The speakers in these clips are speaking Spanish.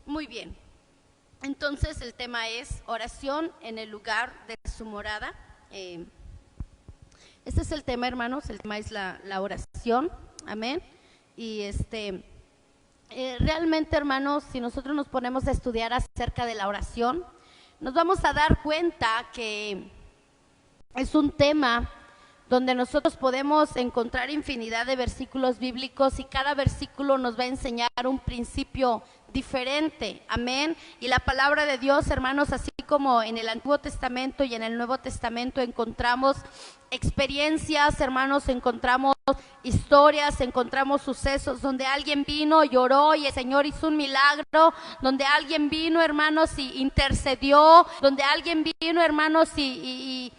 Muy bien. Entonces el tema es oración en el lugar de su morada. Este es el tema, hermanos. El tema es la oración. Amén. Y realmente, hermanos, si nosotros nos ponemos a estudiar acerca de la oración, nos vamos a dar cuenta que es un tema donde nosotros podemos encontrar infinidad de versículos bíblicos y cada versículo nos va a enseñar un principio diferente, amén. Y la palabra de Dios, hermanos, así como en el Antiguo Testamento y en el Nuevo Testamento encontramos experiencias, hermanos, encontramos historias, encontramos sucesos donde alguien vino, lloró y el Señor hizo un milagro, donde alguien vino, hermanos, y intercedió, donde alguien vino, hermanos, y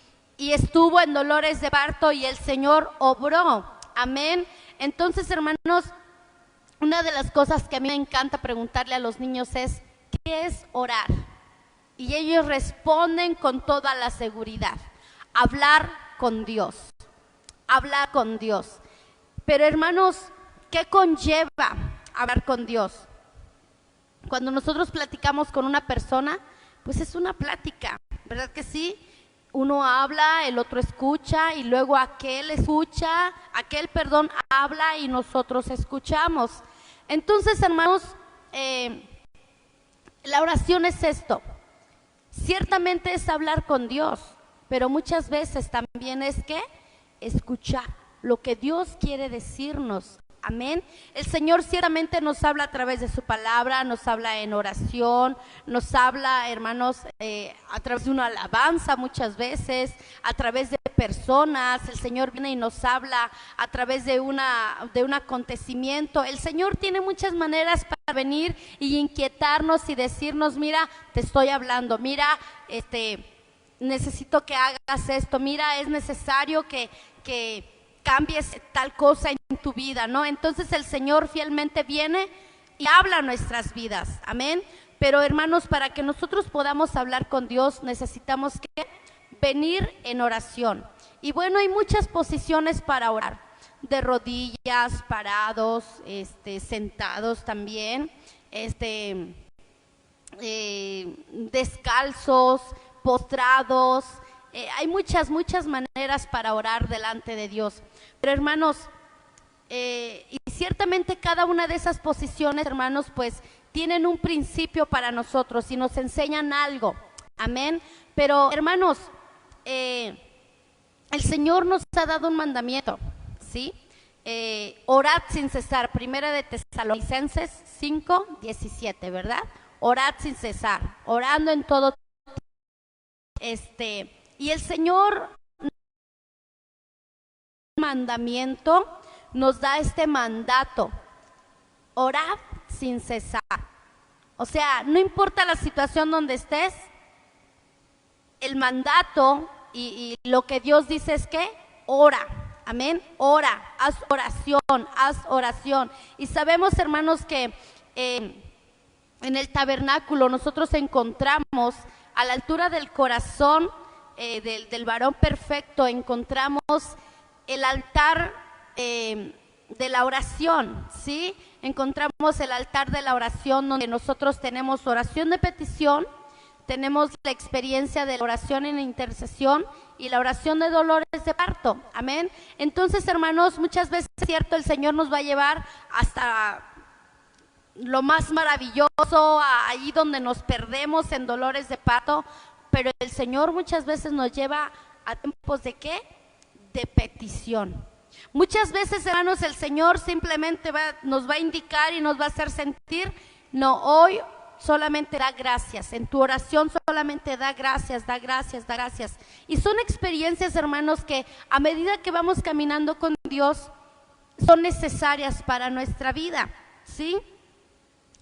estuvo en dolores de parto y el Señor obró, amén. Entonces, hermanos, una de las cosas que a mí me encanta preguntarle a los niños es, ¿qué es orar? Y ellos responden con toda la seguridad, hablar con Dios, hablar con Dios. Pero, hermanos, ¿qué conlleva hablar con Dios? Cuando nosotros platicamos con una persona, pues es una plática, ¿verdad que sí? Uno habla, el otro escucha y luego aquel habla y nosotros escuchamos. Entonces, hermanos, la oración es esto. Ciertamente es hablar con Dios, pero muchas veces también es que escuchar lo que Dios quiere decirnos. Amén. El Señor ciertamente nos habla a través de su palabra, nos habla en oración, nos habla, hermanos, a través de una alabanza muchas veces, a través de personas. El Señor viene y nos habla a través de un acontecimiento. El Señor tiene muchas maneras para venir y inquietarnos y decirnos, mira, te estoy hablando, mira, necesito que hagas esto, mira, es necesario que cambies tal cosa en tu vida, ¿no? Entonces el Señor fielmente viene y habla a nuestras vidas, amén. Pero, hermanos, para que nosotros podamos hablar con Dios necesitamos que venir en oración. Y bueno, hay muchas posiciones para orar, de rodillas, parados, sentados también, descalzos, postrados. Hay muchas maneras para orar delante de Dios. Pero, hermanos, y ciertamente cada una de esas posiciones, hermanos, pues tienen un principio para nosotros y nos enseñan algo. Amén. Pero, hermanos, el Señor nos ha dado un mandamiento, ¿sí? Orad sin cesar. Primera de Tesalonicenses 5:17, ¿verdad? Orad sin cesar, orando en todo. Y el Señor mandamiento nos da este mandato: orad sin cesar. O sea, no importa la situación donde estés, el mandato y lo que Dios dice es que ora, amén, ora, haz oración. Y sabemos, hermanos, que en el tabernáculo nosotros encontramos a la altura del corazón del varón perfecto, encontramos el altar de la oración, ¿sí? Encontramos el altar de la oración donde nosotros tenemos oración de petición, tenemos la experiencia de la oración en intercesión y la oración de dolores de parto, amén. Entonces, hermanos, muchas veces es cierto, el Señor nos va a llevar hasta lo más maravilloso, ahí donde nos perdemos en dolores de parto, pero el Señor muchas veces nos lleva a tiempos de ¿qué? De petición. Muchas veces, hermanos, el Señor simplemente nos va a indicar y nos va a hacer sentir, no, hoy solamente da gracias, en tu oración solamente da gracias. Y son experiencias, hermanos, que a medida que vamos caminando con Dios, son necesarias para nuestra vida, ¿sí?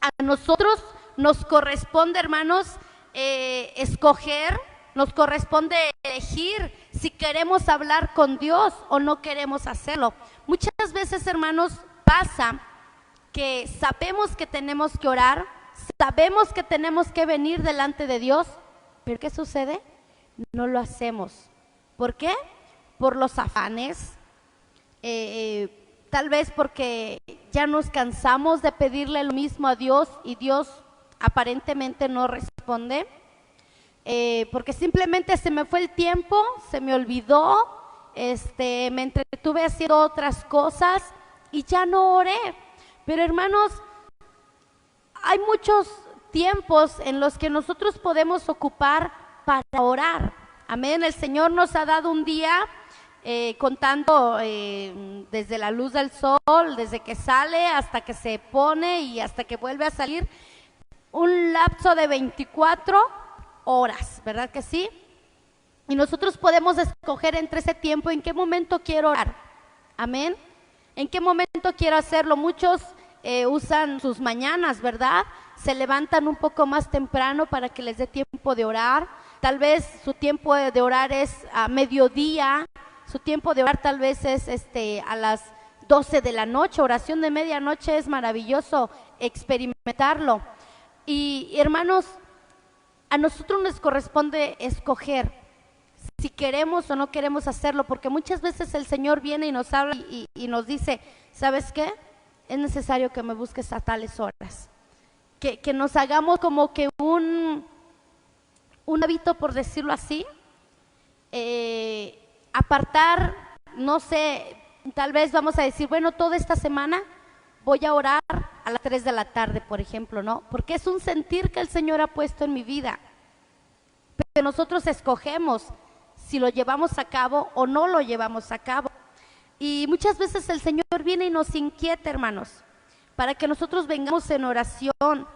A nosotros nos corresponde, hermanos, escoger, nos corresponde elegir si queremos hablar con Dios o no queremos hacerlo. Muchas veces, hermanos, pasa que sabemos que tenemos que orar, sabemos que tenemos que venir delante de Dios, pero ¿qué sucede? No lo hacemos. ¿Por qué? Por los afanes, tal vez porque ya nos cansamos de pedirle lo mismo a Dios y Dios aparentemente no responde, porque simplemente se me fue el tiempo, se me olvidó, me entretuve haciendo otras cosas y ya no oré. Pero hermanos, hay muchos tiempos en los que nosotros podemos ocupar para orar. Amén. El Señor nos ha dado un día, contando desde la luz del sol, desde que sale hasta que se pone y hasta que vuelve a salir, un lapso de 24 horas, ¿verdad que sí? Y nosotros podemos escoger entre ese tiempo en qué momento quiero orar. Amén. ¿En qué momento quiero hacerlo? Muchos usan sus mañanas, ¿verdad? Se levantan un poco más temprano para que les dé tiempo de orar. Tal vez su tiempo de orar es a mediodía, su tiempo de orar tal vez es a las 12 de la noche. Oración de medianoche es maravilloso experimentarlo. Y hermanos, a nosotros nos corresponde escoger si queremos o no queremos hacerlo, porque muchas veces el Señor viene y nos habla y nos dice, ¿sabes qué? Es necesario que me busques a tales horas. Que nos hagamos como que un hábito, por decirlo así, apartar, no sé, tal vez vamos a decir, bueno, toda esta semana voy a orar a las 3 de la tarde, por ejemplo, ¿no? Porque es un sentir que el Señor ha puesto en mi vida. Pero nosotros escogemos si lo llevamos a cabo o no lo llevamos a cabo. Y muchas veces el Señor viene y nos inquieta, hermanos, para que nosotros vengamos en oración.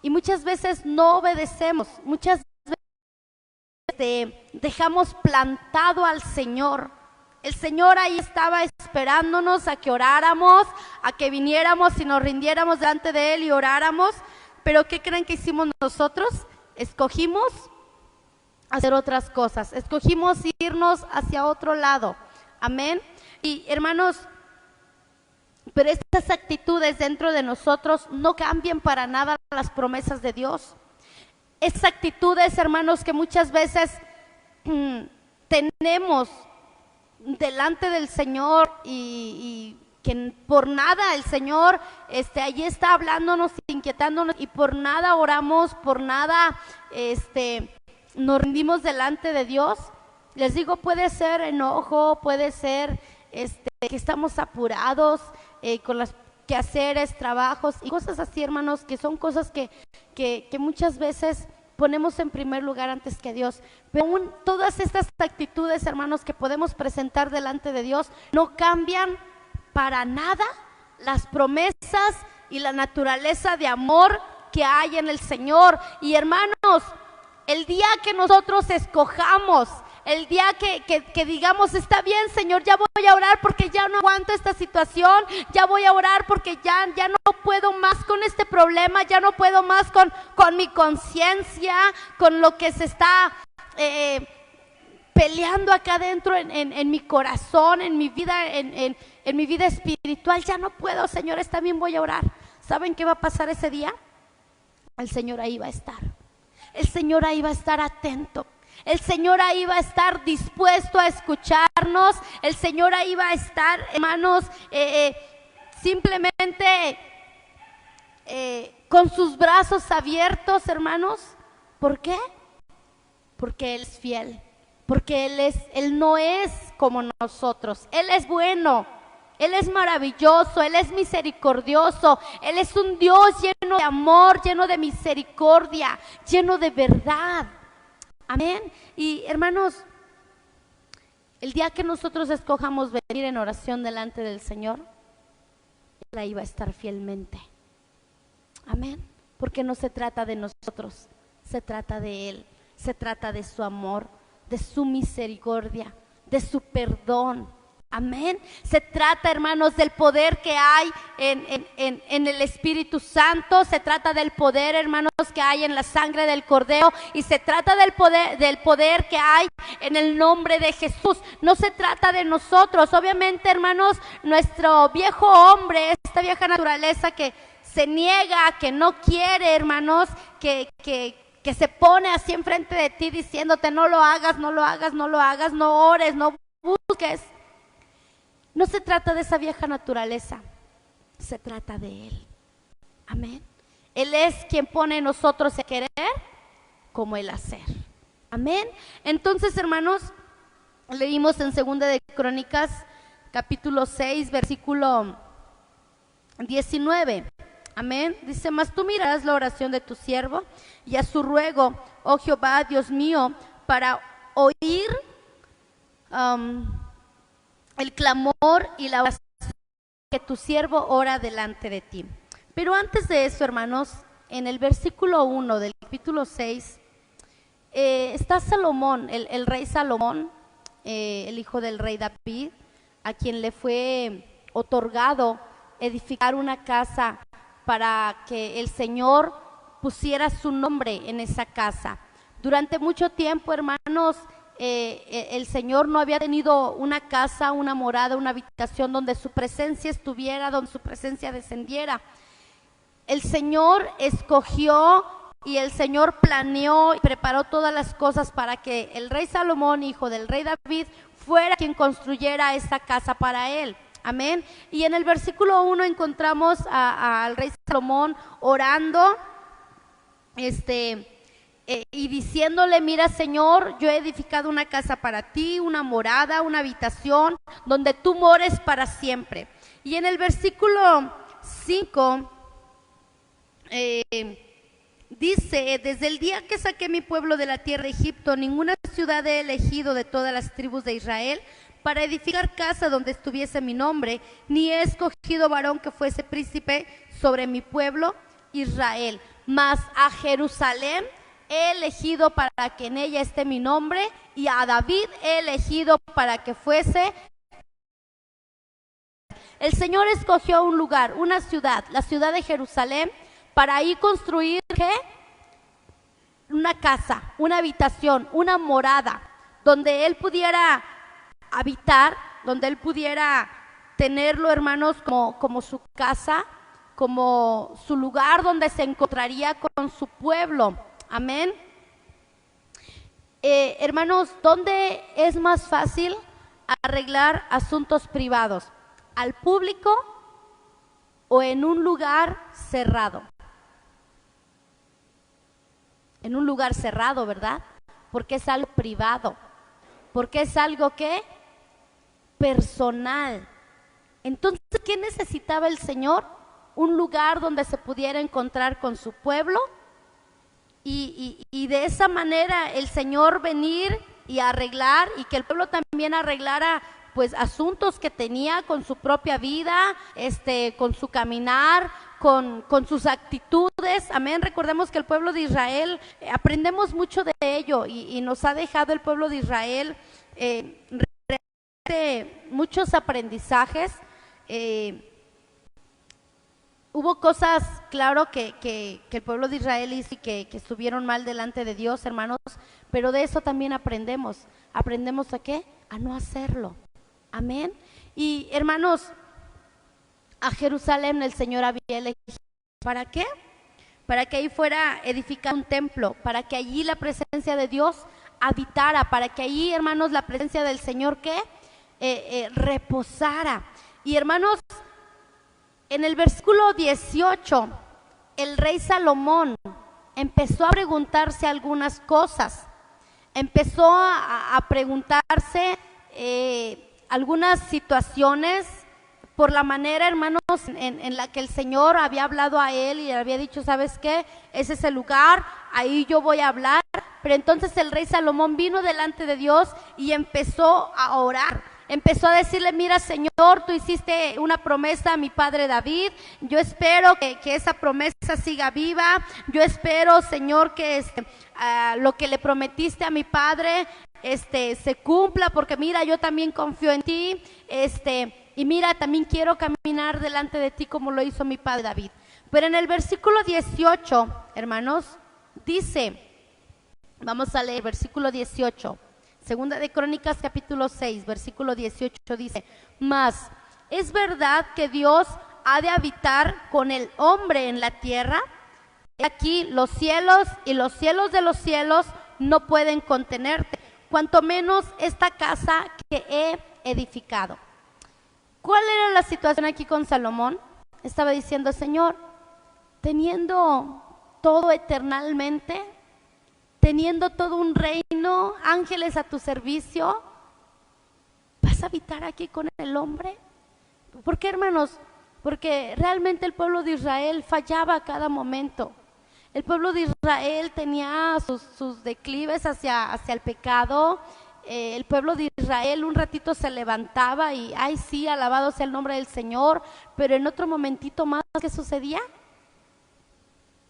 Y muchas veces no obedecemos, muchas veces dejamos plantado al Señor. El Señor ahí estaba esperándonos a que oráramos, a que viniéramos y nos rindiéramos delante de Él y oráramos. Pero ¿qué creen que hicimos nosotros? Escogimos hacer otras cosas, escogimos irnos hacia otro lado. Amén. Y hermanos, pero estas actitudes dentro de nosotros no cambian para nada las promesas de Dios. Estas actitudes, hermanos, que muchas veces tenemos delante del Señor y que por nada el Señor allí está hablándonos, inquietándonos, y por nada oramos, por nada nos rendimos delante de Dios. Les digo, puede ser enojo, puede ser que estamos apurados con los quehaceres, trabajos y cosas así, hermanos, que son cosas que muchas veces ponemos en primer lugar antes que Dios. Pero aún todas estas actitudes, hermanos, que podemos presentar delante de Dios, no cambian para nada las promesas y la naturaleza de amor que hay en el Señor. Y hermanos, el día que nosotros escojamos, el día que digamos, está bien, Señor, ya voy a orar porque ya no aguanto esta situación, ya voy a orar porque ya no puedo más con este problema, ya no puedo más con mi conciencia, con lo que se está peleando acá adentro en mi corazón, en mi vida, en mi vida espiritual, ya no puedo, Señor, está bien, voy a orar. ¿Saben qué va a pasar ese día? El Señor ahí va a estar. El Señor ahí va a estar atento. El Señor ahí va a estar dispuesto a escucharnos. El Señor ahí va a estar, hermanos, simplemente con sus brazos abiertos, hermanos. ¿Por qué? Porque Él es fiel. Porque Él no es como nosotros. Él es bueno. Él es maravilloso, Él es misericordioso, Él es un Dios lleno de amor, lleno de misericordia, lleno de verdad. Amén. Y hermanos, el día que nosotros escojamos venir en oración delante del Señor, Él ahí va a estar fielmente. Amén. Porque no se trata de nosotros, se trata de Él, se trata de su amor, de su misericordia, de su perdón. Amén. Se trata, hermanos, del poder que hay en el Espíritu Santo. Se trata del poder, hermanos, que hay en la sangre del Cordero. Y se trata del poder que hay en el nombre de Jesús. No se trata de nosotros. Obviamente, hermanos, nuestro viejo hombre, esta vieja naturaleza que se niega, que no quiere, hermanos, que se pone así enfrente de ti diciéndote no lo hagas, no lo hagas, no lo hagas, no ores, no busques. No se trata de esa vieja naturaleza, se trata de Él. Amén. Él es quien pone en nosotros el querer como el hacer. Amén. Entonces, hermanos, leímos en Segunda de Crónicas, capítulo 6, versículo 19. Amén. Dice: mas tú mirarás la oración de tu siervo y a su ruego, oh Jehová, Dios mío, para oír el clamor y la oración que tu siervo ora delante de ti. Pero antes de eso, hermanos, en el versículo 1 del capítulo 6, está Salomón, el rey Salomón, el hijo del rey David, a quien le fue otorgado edificar una casa para que el Señor pusiera su nombre en esa casa. Durante mucho tiempo, hermanos, el Señor no había tenido una casa, una morada, una habitación donde su presencia estuviera, donde su presencia descendiera. El Señor escogió y el Señor planeó y preparó todas las cosas para que el rey Salomón, hijo del rey David, fuera quien construyera esa casa para él. Amén. Y en el versículo 1 encontramos al rey Salomón orando, y diciéndole: mira, Señor, yo he edificado una casa para ti, una morada, una habitación donde tú mores para siempre. Y en el versículo 5 dice: desde el día que saqué mi pueblo de la tierra de Egipto, ninguna ciudad he elegido de todas las tribus de Israel para edificar casa donde estuviese mi nombre, ni he escogido varón que fuese príncipe sobre mi pueblo Israel. Mas a Jerusalén he elegido para que en ella esté mi nombre, y a David he elegido para que fuese. El Señor escogió un lugar, una ciudad, la ciudad de Jerusalén, para ahí construir, ¿qué? Una casa, una habitación, una morada, donde Él pudiera habitar, donde Él pudiera tenerlo, hermanos, como su casa, como su lugar donde se encontraría con su pueblo. Amén. Hermanos, ¿dónde es más fácil arreglar asuntos privados? ¿Al público o en un lugar cerrado? En un lugar cerrado, ¿verdad? Porque es algo privado, porque es algo que personal. Entonces, ¿qué necesitaba el Señor? Un lugar donde se pudiera encontrar con su pueblo, y de esa manera el Señor venir y arreglar, y que el pueblo también arreglara pues asuntos que tenía con su propia vida, con su caminar, con sus actitudes. Amén. Recordemos que el pueblo de Israel, aprendemos mucho de ello, y nos ha dejado el pueblo de Israel muchos aprendizajes. Hubo cosas, claro, que el pueblo de Israel hizo y que estuvieron mal delante de Dios, hermanos, pero de eso también aprendemos. ¿Aprendemos a qué? A no hacerlo. Amén. Y hermanos, a Jerusalén el Señor había elegido. ¿Para qué? Para que ahí fuera edificado un templo, para que allí la presencia de Dios habitara, para que allí, hermanos, la presencia del Señor, ¿qué? Reposara. Y hermanos, en el versículo 18, el rey Salomón empezó a preguntarse algunas cosas. Empezó a preguntarse algunas situaciones por la manera, hermanos, en la que el Señor había hablado a él y le había dicho: ¿sabes qué? Ese es el lugar, ahí yo voy a hablar. Pero entonces el rey Salomón vino delante de Dios y empezó a orar. Empezó a decirle: mira, Señor, tú hiciste una promesa a mi padre David, yo espero que esa promesa siga viva, yo espero, Señor, que lo que le prometiste a mi padre se cumpla, porque mira, yo también confío en ti, y mira, también quiero caminar delante de ti como lo hizo mi padre David. Pero en el versículo 18, hermanos, dice, vamos a leer versículo 18, Segunda de Crónicas capítulo 6, versículo 18 dice: mas, ¿es verdad que Dios ha de habitar con el hombre en la tierra? Aquí los cielos y los cielos de los cielos no pueden contenerte, cuanto menos esta casa que he edificado. ¿Cuál era la situación aquí con Salomón? Estaba diciendo: Señor, teniendo todo eternalmente, teniendo todo un reino, ángeles a tu servicio, ¿vas a habitar aquí con el hombre? ¿Por qué, hermanos? Porque realmente el pueblo de Israel fallaba a cada momento. El pueblo de Israel tenía sus declives hacia el pecado. El pueblo de Israel un ratito se levantaba y, ay sí, alabado sea el nombre del Señor, pero en otro momentito más, ¿qué sucedía?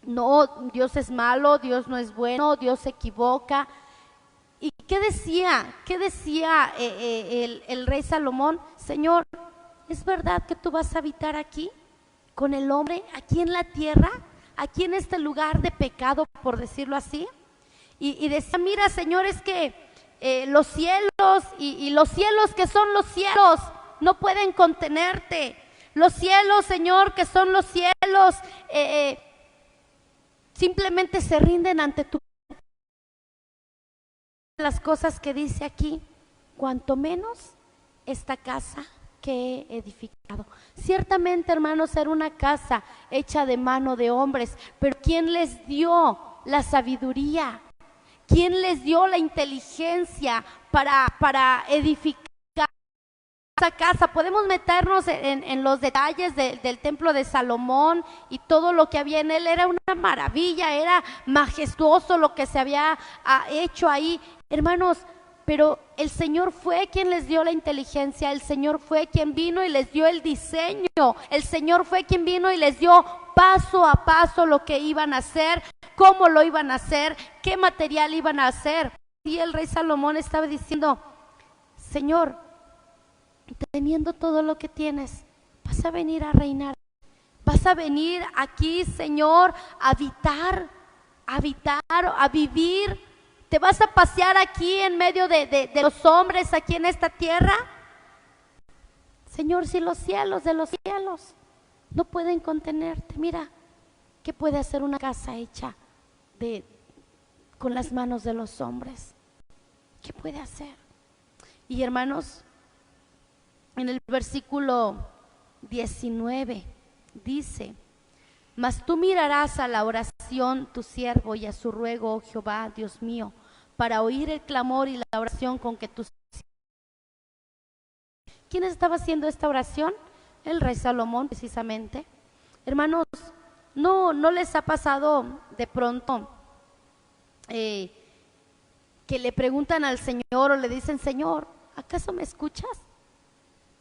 No, Dios es malo, Dios no es bueno, Dios se equivoca. ¿Y qué decía? ¿Qué decía el rey Salomón? Señor, ¿es verdad que tú vas a habitar aquí con el hombre, aquí en la tierra, aquí en este lugar de pecado, por decirlo así? Y decía, mira, Señor, es que los cielos y los cielos que son los cielos no pueden contenerte. Los cielos, Señor, que son los cielos, simplemente se rinden ante tu las cosas que dice aquí, cuanto menos esta casa que he edificado. Ciertamente, hermanos, era una casa hecha de mano de hombres, pero ¿quién les dio la sabiduría? ¿Quién les dio la inteligencia para edificar esa casa? Podemos meternos en los detalles del templo de Salomón y todo lo que había en él. Era una maravilla, era majestuoso lo que se había hecho ahí, hermanos. Pero el Señor fue quien les dio la inteligencia, el Señor fue quien vino y les dio el diseño, el Señor fue quien vino y les dio paso a paso lo que iban a hacer, cómo lo iban a hacer, qué material iban a hacer. Y el rey Salomón estaba diciendo, Señor, teniendo todo lo que tienes, vas a venir a reinar, vas a venir aquí, Señor, a habitar, a vivir. ¿Te vas a pasear aquí en medio de los hombres, aquí en esta tierra? Señor, si los cielos de los cielos no pueden contenerte, mira, ¿qué puede hacer una casa hecha con las manos de los hombres? ¿Qué puede hacer? Y hermanos, en el versículo 19 dice, mas tú mirarás a la oración tu siervo y a su ruego, oh Jehová, Dios mío, para oír el clamor y la oración con que tú... ¿Quién estaba haciendo esta oración? El rey Salomón, precisamente. Hermanos, ¿no les ha pasado de pronto que le preguntan al Señor o le dicen, Señor, ¿acaso me escuchas?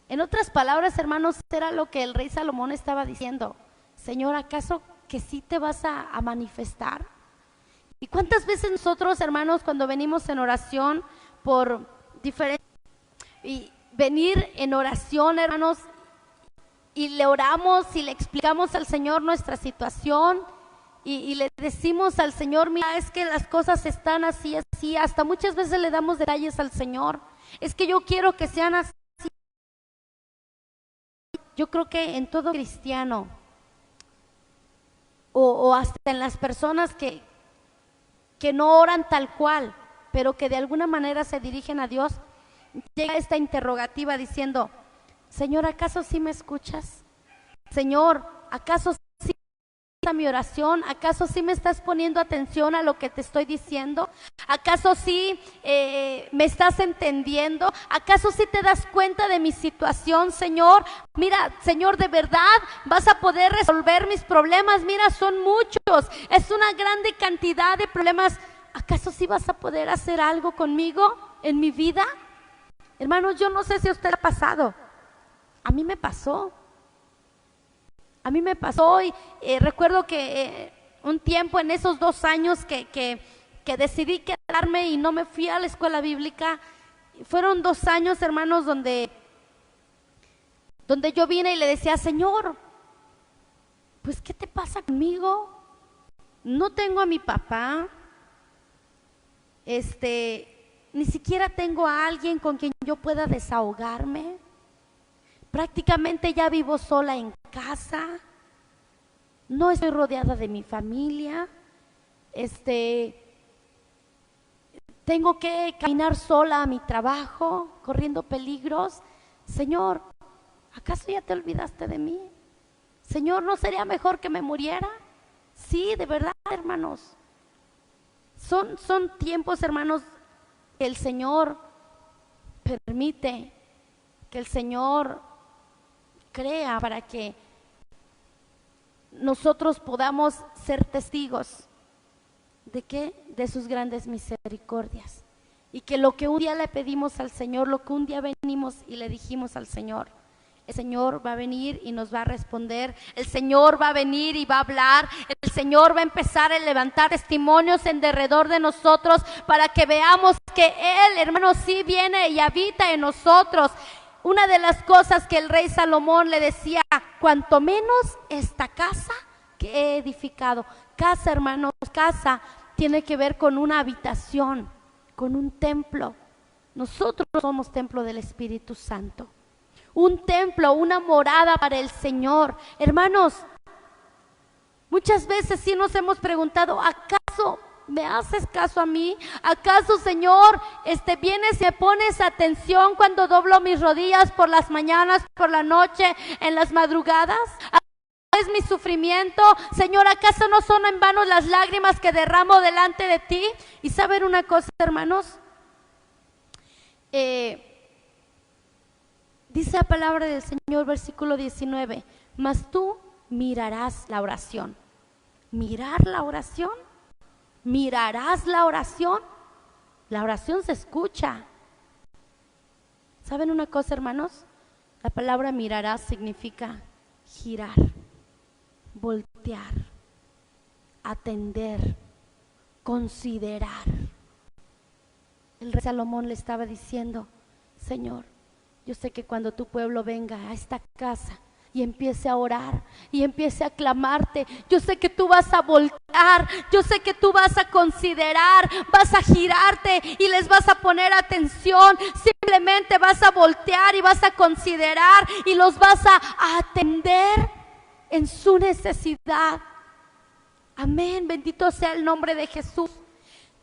En otras palabras, hermanos, era lo que el rey Salomón estaba diciendo. Señor, ¿acaso que sí te vas a manifestar? ¿Y cuántas veces nosotros, hermanos, cuando venimos en oración por diferentes... y venir en oración, hermanos, y le oramos y le explicamos al Señor nuestra situación y le decimos al Señor, mira, es que las cosas están así, así, hasta muchas veces le damos detalles al Señor, es que yo quiero que sean así. Yo creo que en todo cristiano, o hasta en las personas que no oran tal cual, pero que de alguna manera se dirigen a Dios, llega esta interrogativa diciendo, Señor, ¿acaso sí me escuchas? Señor, ¿acaso sí escuchas mi oración? ¿Acaso sí me estás poniendo atención a lo que te estoy diciendo? ¿Acaso sí me estás entendiendo? ¿Acaso sí te das cuenta de mi situación, Señor? Mira, Señor, de verdad vas a poder resolver mis problemas. Mira, son muchos, es una grande cantidad de problemas. ¿Acaso sí vas a poder hacer algo conmigo en mi vida? Hermanos, yo no sé si a usted ha pasado. A mí me pasó. A mí me pasó y recuerdo que un tiempo en esos 2 años que decidí quedarme y no me fui a la escuela bíblica, fueron 2 años, hermanos, donde yo vine y le decía, Señor, pues ¿qué te pasa conmigo? No tengo a mi papá, ni siquiera tengo a alguien con quien yo pueda desahogarme. Prácticamente ya vivo sola en casa, no estoy rodeada de mi familia, tengo que caminar sola a mi trabajo, corriendo peligros. Señor, ¿acaso ya te olvidaste de mí? Señor, ¿no sería mejor que me muriera? Sí, de verdad, hermanos. Son tiempos, hermanos, que el Señor permite, que el Señor crea para que nosotros podamos ser testigos. ¿De qué? De sus grandes misericordias. Y que lo que un día le pedimos al Señor, lo que un día venimos y le dijimos al Señor, el Señor va a venir y nos va a responder. El Señor va a venir y va a hablar. El Señor va a empezar a levantar testimonios en derredor de nosotros para que veamos que Él, hermanos, sí viene y habita en nosotros. Una de las cosas que el rey Salomón le decía, cuanto menos esta casa que he edificado. Casa, hermanos, casa tiene que ver con una habitación, con un templo. Nosotros somos templo del Espíritu Santo. Un templo, una morada para el Señor. Hermanos, muchas veces sí nos hemos preguntado, ¿acaso me haces caso a mí? ¿Acaso, Señor, vienes y me pones atención cuando doblo mis rodillas por las mañanas, por la noche, en las madrugadas? ¿Es mi sufrimiento? Señor, ¿acaso no son en vano las lágrimas que derramo delante de ti? Y saben una cosa, hermanos, dice la palabra del Señor, versículo 19, mas tú mirarás la oración. ¿Mirar la oración? ¿Mirarás la oración? La oración se escucha. ¿Saben una cosa, hermanos? La palabra mirarás significa girar, voltear, atender, considerar. El rey Salomón le estaba diciendo, Señor, yo sé que cuando tu pueblo venga a esta casa y empiece a orar y empiece a clamarte, yo sé que tú vas a voltear, yo sé que tú vas a considerar, vas a girarte y les vas a poner atención. Simplemente vas a voltear y vas a considerar y los vas a atender en su necesidad. Amén, bendito sea el nombre de Jesús.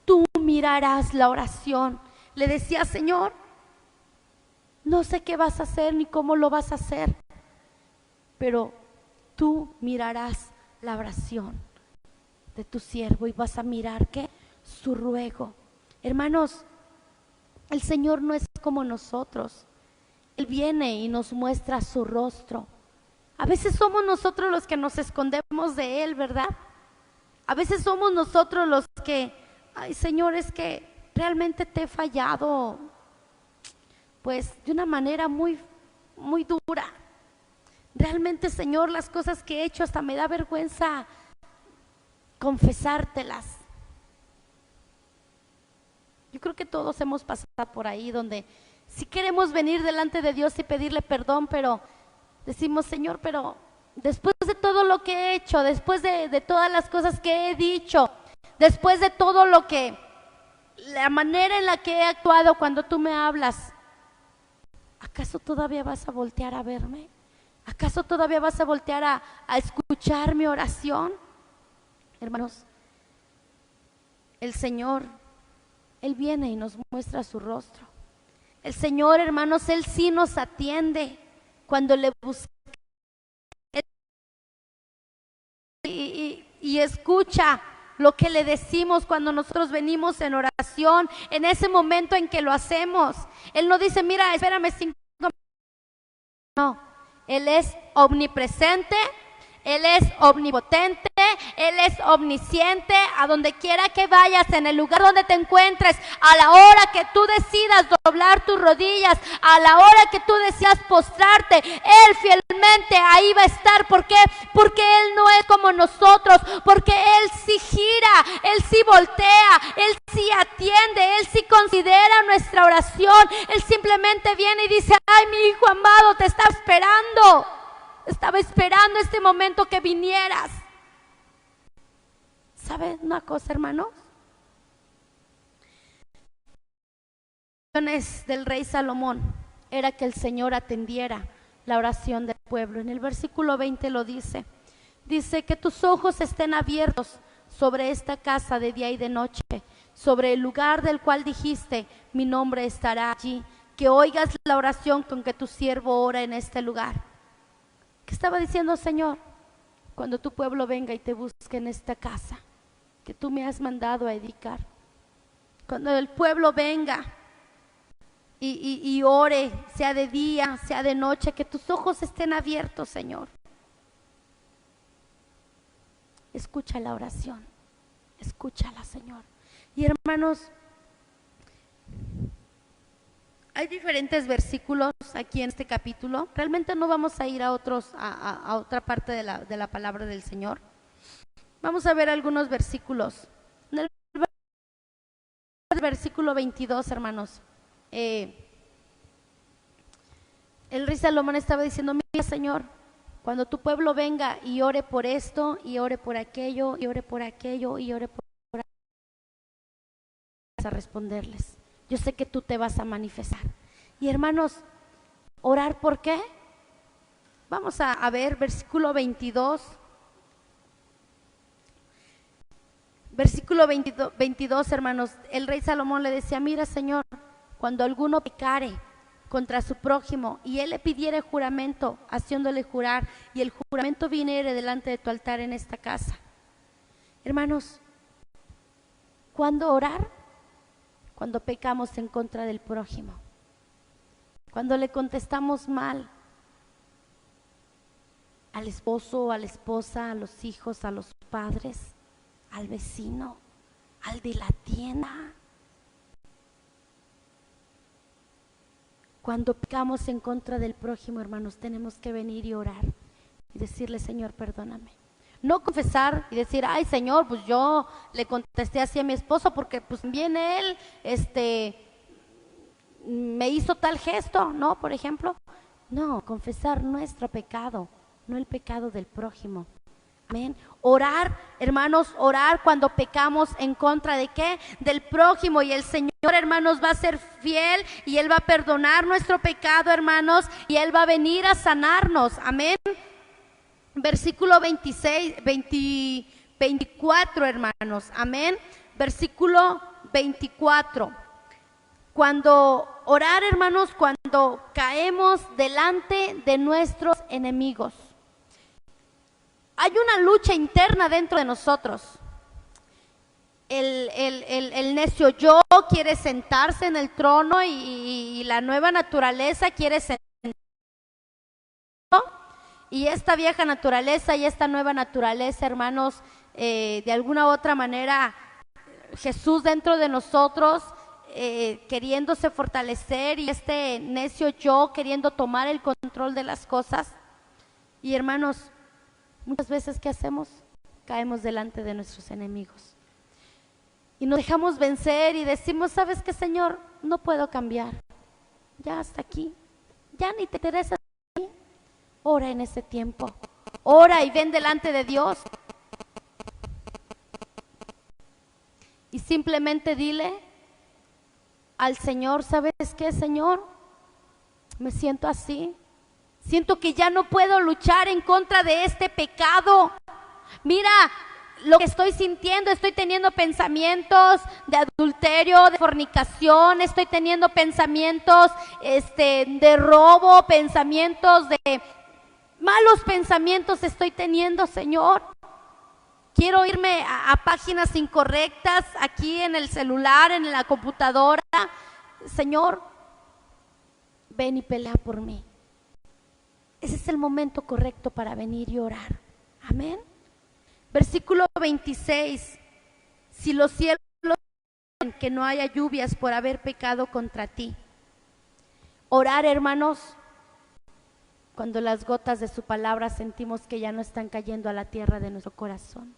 Tú mirarás la oración. Le decía, Señor, no sé qué vas a hacer ni cómo lo vas a hacer, pero tú mirarás la oración de tu siervo y vas a mirar ¿qué? Su ruego. Hermanos, el Señor no es como nosotros. Él viene y nos muestra su rostro. A veces somos nosotros los que nos escondemos de Él, ¿verdad? A veces somos nosotros los que, ay, Señor, es que realmente te he fallado, pues de una manera muy dura. Realmente, Señor, las cosas que he hecho hasta me da vergüenza confesártelas. Yo creo que todos hemos pasado por ahí donde sí queremos venir delante de Dios y pedirle perdón, pero decimos, Señor, pero después de todo lo que he hecho, después de todas las cosas que he dicho, después de todo lo que, la manera en la que he actuado cuando tú me hablas, ¿acaso todavía vas a voltear a verme? ¿Acaso todavía vas a voltear a escuchar mi oración? Hermanos, el Señor, Él viene y nos muestra su rostro. El Señor, hermanos, Él sí nos atiende cuando le buscamos y escucha lo que le decimos cuando nosotros venimos en oración, en ese momento en que lo hacemos. Él no dice, mira, espérame 5 minutos. No. Él es omnipresente, Él es omnipotente, Él es omnisciente. A donde quiera que vayas, en el lugar donde te encuentres, a la hora que tú decidas doblar tus rodillas, a la hora que tú decidas postrarte, Él fielmente ahí va a estar. ¿Por qué? Porque Él no es como nosotros, porque Él sí gira, Él sí voltea, Él sí atiende, Él sí considera nuestra oración. Él simplemente viene y dice, ay, mi hijo amado, te estaba esperando este momento que vinieras. ¿Sabes una cosa, hermanos? La oración del rey Salomón era que el Señor atendiera la oración del pueblo. En el versículo 20 lo dice. Dice que tus ojos estén abiertos sobre esta casa de día y de noche, sobre el lugar del cual dijiste, mi nombre estará allí. Que oigas la oración con que tu siervo ora en este lugar. ¿Qué estaba diciendo el Señor? cuando tu pueblo venga y te busque en esta casa que tú me has mandado a edificar. Cuando el pueblo venga y ore, sea de día, sea de noche, que tus ojos estén abiertos, Señor. Escucha la oración, escúchala, Señor. Y hermanos, hay diferentes versículos aquí en este capítulo. Realmente no vamos a ir a otra parte de la palabra del Señor. Vamos a ver algunos versículos. En el versículo 22, hermanos, el rey Salomón estaba diciendo: mira, Señor, cuando tu pueblo venga y ore por esto, y ore por aquello, y ore por aquello, y ore por aquello, vas a responderles. Yo sé que tú te vas a manifestar. Y hermanos, ¿orar por qué? Vamos a ver versículo 22. Versículo 22, hermanos, el rey Salomón le decía: mira, Señor, cuando alguno pecare contra su prójimo y él le pidiere juramento, haciéndole jurar, y el juramento viniere delante de tu altar en esta casa. Hermanos, ¿cuándo orar? Cuando pecamos en contra del prójimo, cuando le contestamos mal al esposo, a la esposa, a los hijos, a los padres, al vecino, al de la tienda. Cuando pecamos en contra del prójimo, hermanos, tenemos que venir y orar y decirle: Señor, perdóname. No confesar y decir: ay, Señor, pues yo le contesté así a mi esposo porque pues también él me hizo tal gesto, ¿no? Por ejemplo. No, confesar nuestro pecado, no el pecado del prójimo. Amén. Orar, hermanos, orar cuando pecamos en contra de ¿qué? Del prójimo, y el Señor, hermanos, va a ser fiel y Él va a perdonar nuestro pecado, hermanos, y Él va a venir a sanarnos. Amén. Versículo 24, hermanos. Amén. Versículo 24. Cuando orar, hermanos, cuando caemos delante de nuestros enemigos. Hay una lucha interna dentro de nosotros. El necio yo quiere sentarse en el trono y la nueva naturaleza quiere sentarse. Y esta vieja naturaleza y esta nueva naturaleza, hermanos, de alguna u otra manera, Jesús dentro de nosotros, queriéndose fortalecer, y este necio yo queriendo tomar el control de las cosas. Y hermanos, muchas veces, ¿qué hacemos? Caemos delante de nuestros enemigos y nos dejamos vencer y decimos: ¿sabes qué, Señor? No puedo cambiar, ya hasta aquí, ya ni te interesa. Ora en ese tiempo, ora y ven delante de Dios y simplemente dile al Señor: ¿sabes qué, Señor? Me siento así. Siento que ya no puedo luchar en contra de este pecado. Mira lo que estoy sintiendo, estoy teniendo pensamientos de adulterio, de fornicación, estoy teniendo pensamientos de robo, pensamientos de malos pensamientos estoy teniendo, Señor. Quiero irme a páginas incorrectas aquí en el celular, en la computadora. Señor, ven y pelea por mí. Ese es el momento correcto para venir y orar. Amén. Versículo 26. Si los cielos dicen que no haya lluvias por haber pecado contra ti. Orar, hermanos, cuando las gotas de su palabra sentimos que ya no están cayendo a la tierra de nuestro corazón.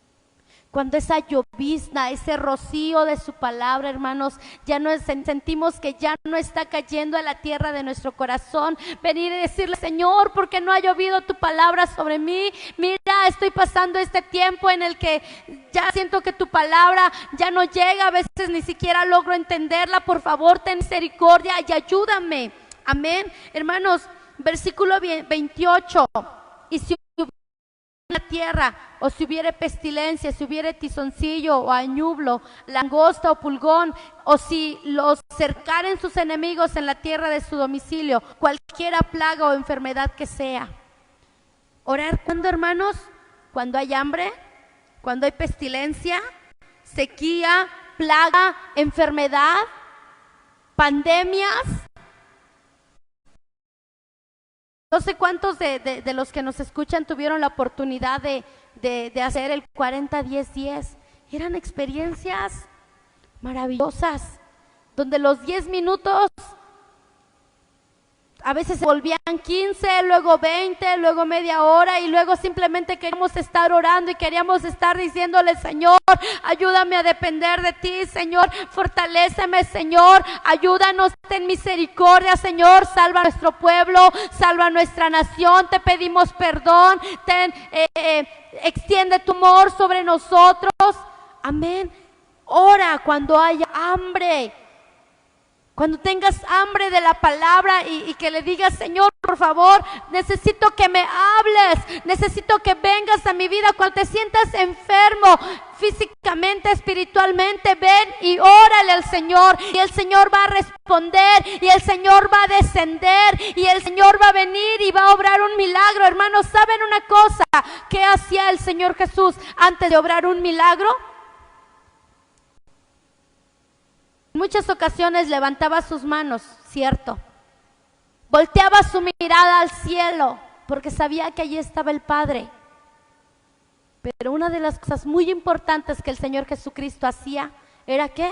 Cuando esa llovizna, ese rocío de su palabra, hermanos, ya no sentimos que ya no está cayendo a la tierra de nuestro corazón. Venir y decirle: Señor, ¿por qué no ha llovido tu palabra sobre mí? Mira, estoy pasando este tiempo en el que ya siento que tu palabra ya no llega, a veces ni siquiera logro entenderla. Por favor, ten misericordia y ayúdame. Amén. Hermanos, versículo 28. Y si la tierra, o si hubiere pestilencia, si hubiere tizoncillo o añublo, langosta o pulgón, o si los cercaren sus enemigos en la tierra de su domicilio, cualquiera plaga o enfermedad que sea. Orar, ¿cuándo, hermanos? cuando hay hambre, cuando hay pestilencia, sequía, plaga, enfermedad, pandemias. No sé cuántos de los que nos escuchan tuvieron la oportunidad de hacer el 40-10-10. Eran experiencias maravillosas, donde los 10 minutos a veces se volvían 15, luego 20, luego media hora, y luego simplemente queríamos estar orando y queríamos estar diciéndole: Señor, ayúdame a depender de ti, Señor, fortaléceme, Señor, ayúdanos, ten misericordia, Señor, salva a nuestro pueblo, salva a nuestra nación, te pedimos perdón, extiende tu amor sobre nosotros. Amén. Ora cuando haya hambre. Cuando tengas hambre de la palabra y que le digas: Señor, por favor, necesito que me hables, necesito que vengas a mi vida. Cuando te sientas enfermo físicamente, espiritualmente, ven y órale al Señor, y el Señor va a responder, y el Señor va a descender, y el Señor va a venir y va a obrar un milagro. Hermanos, ¿saben una cosa? ¿Qué hacía el Señor Jesús antes de obrar un milagro? En muchas ocasiones levantaba sus manos, cierto, volteaba su mirada al cielo, porque sabía que allí estaba el Padre. Pero una de las cosas muy importantes que el Señor Jesucristo hacía era ¿qué?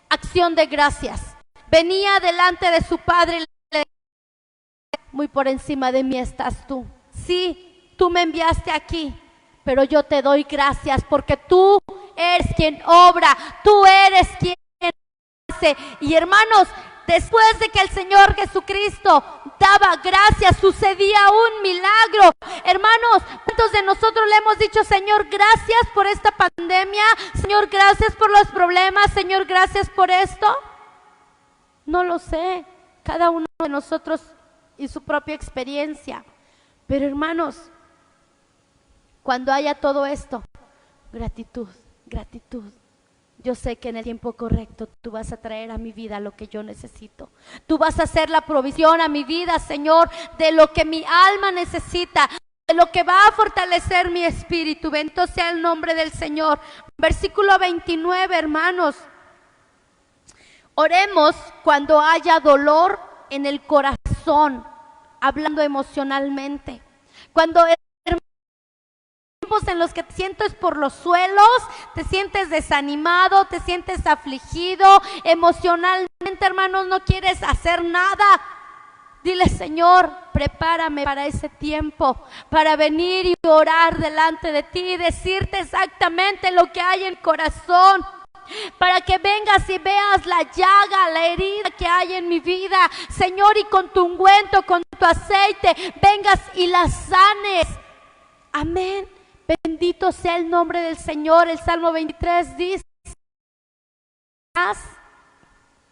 Acción de gracias. Venía delante de su Padre y le decía: muy por encima de mí estás tú. Sí, tú me enviaste aquí, pero yo te doy gracias porque tú eres quien obra, tú eres quien. Y hermanos, después de que el Señor Jesucristo daba gracias, sucedía un milagro. Hermanos, ¿cuántos de nosotros le hemos dicho: Señor, gracias por esta pandemia? Señor, gracias por los problemas. Señor, gracias por esto. No lo sé, cada uno de nosotros y su propia experiencia. Pero hermanos, cuando haya todo esto, gratitud, gratitud. Yo sé que en el tiempo correcto tú vas a traer a mi vida lo que yo necesito. Tú vas a hacer la provisión a mi vida, Señor, de lo que mi alma necesita, de lo que va a fortalecer mi espíritu. Bendito sea el nombre del Señor. Versículo 29, hermanos. Oremos cuando haya dolor en el corazón, hablando emocionalmente. Cuando en los que te sientes por los suelos, te sientes desanimado, te sientes afligido, emocionalmente, hermanos, no quieres hacer nada. Dile: Señor, prepárame para ese tiempo, para venir y orar delante de ti y decirte exactamente lo que hay en el corazón, para que vengas y veas la llaga, la herida que hay en mi vida, Señor, y con tu ungüento, con tu aceite, vengas y la sanes. Amén. Bendito sea el nombre del Señor. El Salmo 23 dice: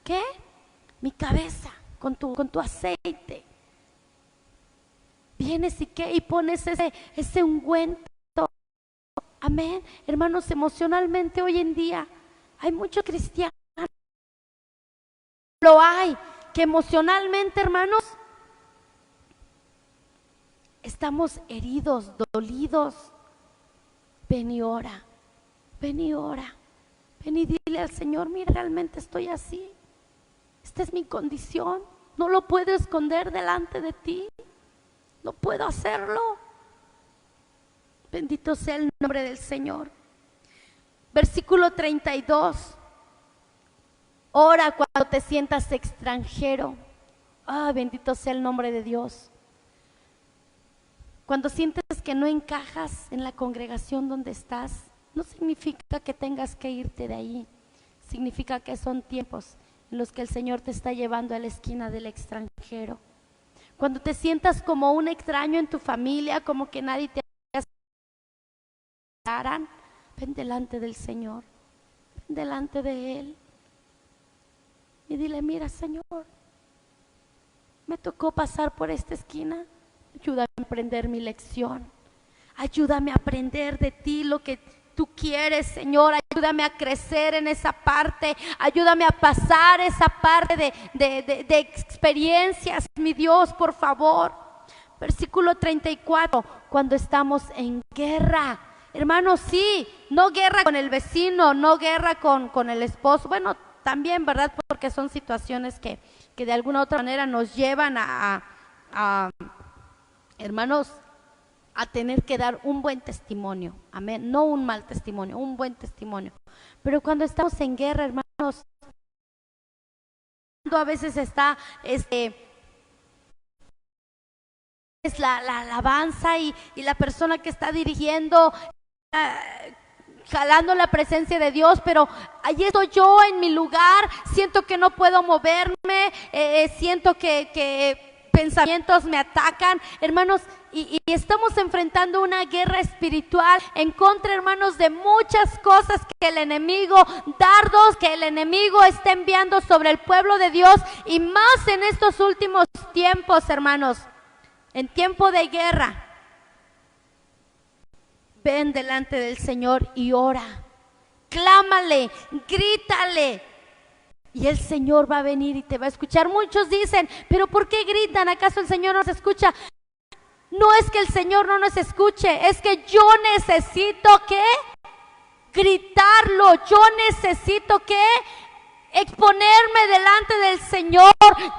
¿qué? Mi cabeza con tu aceite. Vienes y ¿qué? Y pones ese ungüento. Amén. Hermanos, emocionalmente hoy en día hay muchos cristianos. Lo hay, que emocionalmente, hermanos, estamos heridos, dolidos. Ven y ora, ven y ora, ven y dile al Señor: mira, realmente estoy así, esta es mi condición, no lo puedo esconder delante de ti, no puedo hacerlo. Bendito sea el nombre del Señor. Versículo 32. Ora cuando te sientas extranjero. Bendito sea el nombre de Dios. Cuando sientes que no encajas en la congregación donde estás, no significa que tengas que irte de ahí. Significa que son tiempos en los que el Señor te está llevando a la esquina del extranjero. Cuando te sientas como un extraño en tu familia, como que nadie te aceptaran, ven delante del Señor, ven delante de Él y dile: mira, Señor, me tocó pasar por esta esquina. Ayúdame a aprender mi lección. Ayúdame a aprender de ti lo que tú quieres, Señor. Ayúdame a crecer en esa parte. Ayúdame a pasar esa parte de experiencias, mi Dios, por favor. Versículo 34. Cuando estamos en guerra, Hermanos, sí, no guerra con el vecino, no guerra con el esposo. Bueno, también, ¿verdad? Porque son situaciones que de alguna u otra manera nos llevan a hermanos, a tener que dar un buen testimonio, amén, no un mal testimonio, un buen testimonio. Pero cuando estamos en guerra, hermanos, a veces está es la alabanza y la persona que está dirigiendo, jalando la presencia de Dios, pero allí estoy yo en mi lugar, siento que no puedo moverme, siento que pensamientos me atacan, hermanos, y estamos enfrentando una guerra espiritual en contra, hermanos, de muchas cosas que el enemigo, dardos que el enemigo está enviando sobre el pueblo de Dios, y más en estos últimos tiempos, hermanos, en tiempo de guerra. Ven delante del Señor y ora, clámale, grítale, y el Señor va a venir y te va a escuchar. Muchos dicen, pero ¿por qué gritan? ¿Acaso el Señor nos escucha? No es que el Señor no nos escuche, es que yo necesito que gritarlo, yo necesito que exponerme delante del Señor.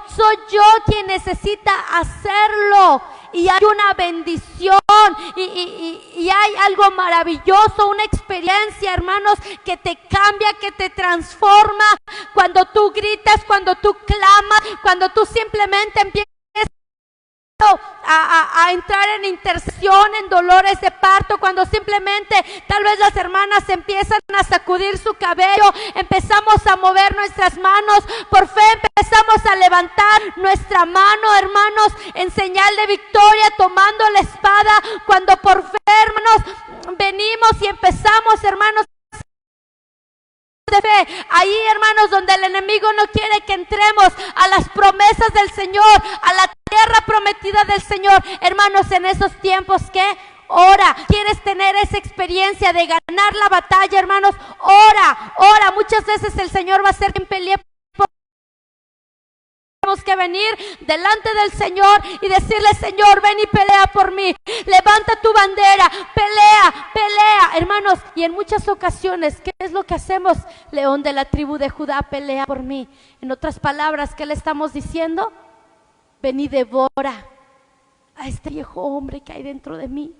Soy yo quien necesita hacerlo, y hay una bendición y hay algo maravilloso, una experiencia, hermanos, que te cambia, que te transforma cuando tú gritas, cuando tú clamas, cuando tú simplemente empiezas a entrar en intercesión, en dolores de parto, cuando simplemente tal vez las hermanas empiezan a sacudir su cabello, empezamos a mover nuestras manos, por fe empezamos a levantar nuestra mano, hermanos, en señal de victoria, tomando la espada, cuando por fe, hermanos, venimos y empezamos, hermanos, de fe, ahí, hermanos, donde el enemigo no quiere que entremos a las promesas del Señor, a la tierra prometida del Señor, hermanos, en esos tiempos que ora, quieres tener esa experiencia de ganar la batalla, hermanos, ora, muchas veces el Señor va a ser quien pelee. Tenemos que venir delante del Señor y decirle: Señor, ven y pelea por mí, levanta tu bandera, pelea, hermanos. Y en muchas ocasiones, ¿qué es lo que hacemos? León de la tribu de Judá, pelea por mí. En otras palabras, ¿qué le estamos diciendo? Ven y devora a este viejo hombre que hay dentro de mí.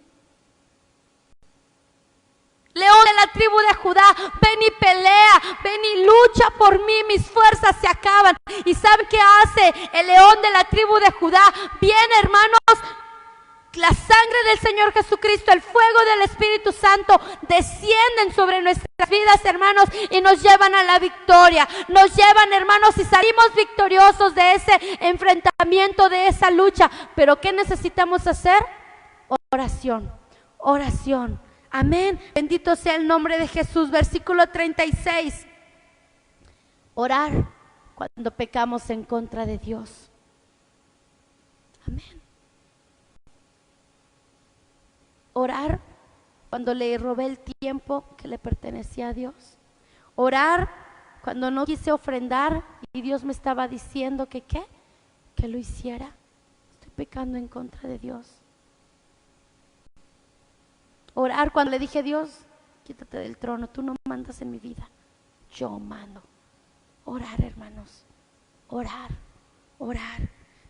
León de la tribu de Judá, ven y pelea, ven y lucha por mí, mis fuerzas se acaban. ¿Y sabe qué hace el león de la tribu de Judá? Viene, hermanos, la sangre del Señor Jesucristo, el fuego del Espíritu Santo descienden sobre nuestras vidas, hermanos, y nos llevan a la victoria, nos llevan, hermanos, y salimos victoriosos de ese enfrentamiento, de esa lucha. Pero ¿qué necesitamos hacer? Oración. Amén, bendito sea el nombre de Jesús. Versículo 36. Orar cuando pecamos en contra de Dios. Amén. Orar cuando le robé el tiempo que le pertenecía a Dios. Orar cuando no quise ofrendar y Dios me estaba diciendo que ¿qué? Que lo hiciera. Estoy pecando en contra de Dios. Orar cuando le dije: Dios, quítate del trono, tú no mandas en mi vida, yo mando. Orar, hermanos, orar.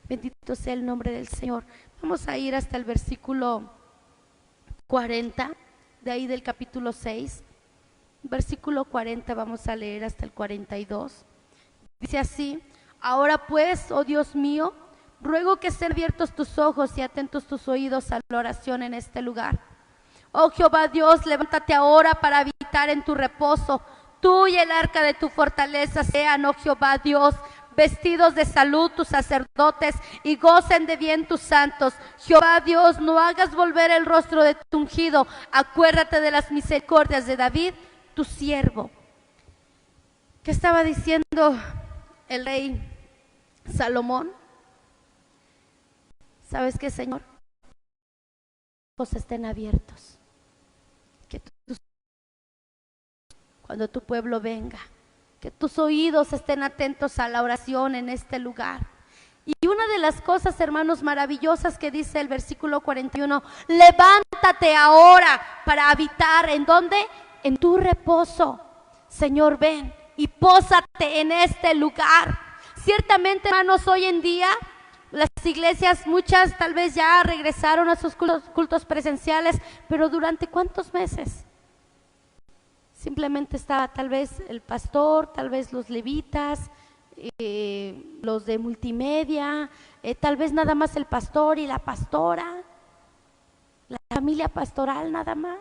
Bendito sea el nombre del Señor. Vamos a ir hasta el versículo 40, de ahí del capítulo 6. Versículo 40, vamos a leer hasta el 42. Dice así: ahora pues, oh Dios mío, ruego que estén abiertos tus ojos y atentos tus oídos a la oración en este lugar. Oh Jehová Dios, levántate ahora para habitar en tu reposo. Tú y el arca de tu fortaleza sean, oh Jehová Dios, vestidos de salud tus sacerdotes y gocen de bien tus santos. Jehová Dios, no hagas volver el rostro de tu ungido. Acuérdate de las misericordias de David, tu siervo. ¿Qué estaba diciendo el rey Salomón? ¿Sabes qué, Señor? Los ojos estén abiertos. Que cuando tu pueblo venga, que tus oídos estén atentos a la oración en este lugar. Y una de las cosas, hermanos, maravillosas que dice el versículo 41, levántate ahora para habitar, ¿en dónde? En tu reposo. Señor, ven y pósate en este lugar. Ciertamente, hermanos, hoy en día las iglesias, muchas tal vez ya regresaron a sus cultos presenciales, pero ¿durante cuántos meses? Simplemente estaba tal vez el pastor, tal vez los levitas, los de multimedia, tal vez nada más el pastor y la pastora, la familia pastoral nada más,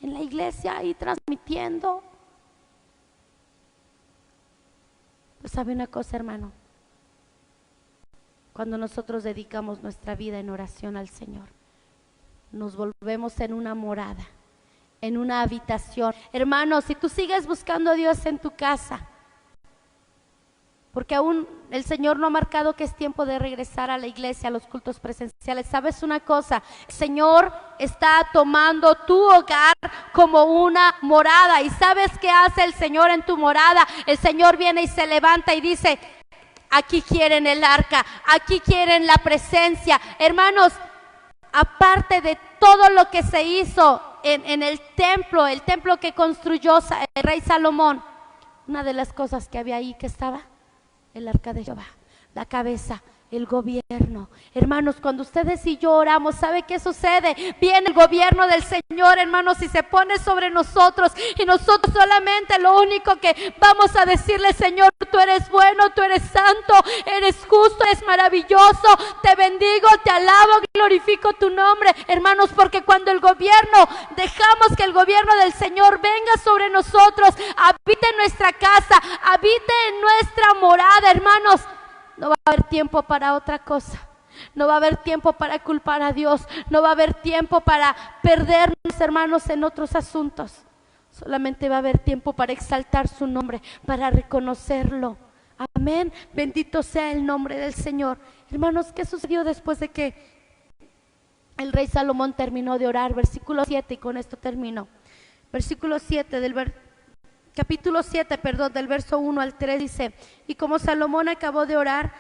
en la iglesia ahí transmitiendo. Pues sabe una cosa, hermano, cuando nosotros dedicamos nuestra vida en oración al Señor, nos volvemos en una morada, en una habitación. Hermano, si tú sigues buscando a Dios en tu casa, porque aún el Señor no ha marcado que es tiempo de regresar a la iglesia, a los cultos presenciales. ¿Sabes una cosa? El Señor está tomando tu hogar como una morada. ¿Y sabes qué hace el Señor en tu morada? El Señor viene y se levanta y dice, aquí quieren el arca, aquí quieren la presencia. Hermanos, aparte de todo lo que se hizo en el templo que construyó el rey Salomón, una de las cosas que había ahí que estaba el arca de Jehová, la cabeza, el gobierno. Hermanos, cuando ustedes y yo oramos, ¿sabe qué sucede? Viene el gobierno del Señor, hermanos, y se pone sobre nosotros, y nosotros solamente lo único que vamos a decirle: Señor, tú eres bueno, tú eres santo, eres justo, eres maravilloso, te bendigo, te alabo, glorifico tu nombre. Hermanos, porque cuando el gobierno, dejamos que el gobierno del Señor venga sobre nosotros, habite en nuestra casa, habite en nuestra morada, hermanos, no va a haber tiempo para otra cosa. No va a haber tiempo para culpar a Dios. No va a haber tiempo para perdernos, hermanos, en otros asuntos. Solamente va a haber tiempo para exaltar su nombre, para reconocerlo. Amén. Bendito sea el nombre del Señor. Hermanos, ¿qué sucedió después de que el rey Salomón terminó de orar? Versículo 7, y con esto termino. Versículo 7 capítulo 7, del verso 1 al 3 dice: y como Salomón acabó de orar,